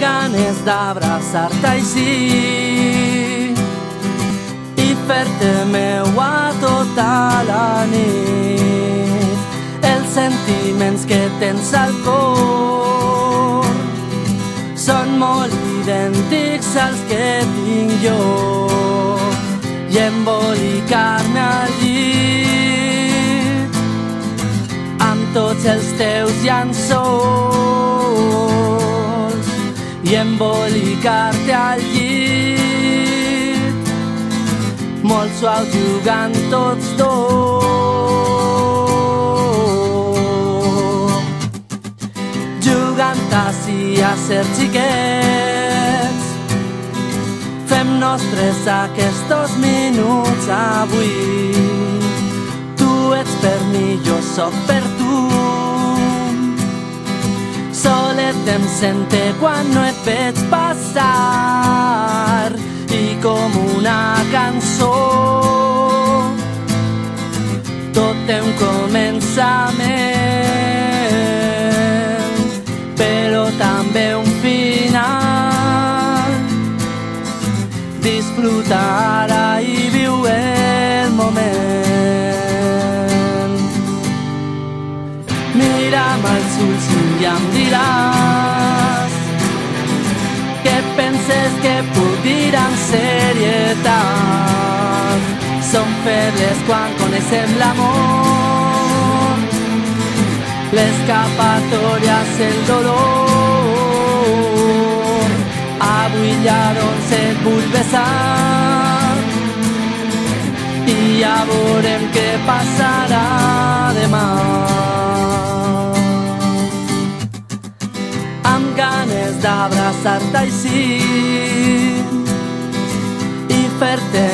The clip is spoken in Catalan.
ganes d'abraçar-te així i fer-te meua tota la nit. Els sentiments que tens al cor són molt idèntics als que tinc jo, i embolicar-me al llit amb tots els teus llençols, i embolicar-te al llit molt suau, jugant tots dos, jugant així a ser xiquets. Fem nostres aquests minuts avui. Tu ets per mi, jo soc per tu. Solet em sente quan no et veig passar, i com una cançó tot té un començament, però també un final. Disfruta ara i viu el moment. Mira'm als ulls i em diràs què penses que puc dir amb serietat. Som febles quan coneixem l'amor, l'escapatòria és el dolor. Avui ja doncs et vull besar i ja veurem què passarà demà. Amb ganes d'abraçar-te així i fer-te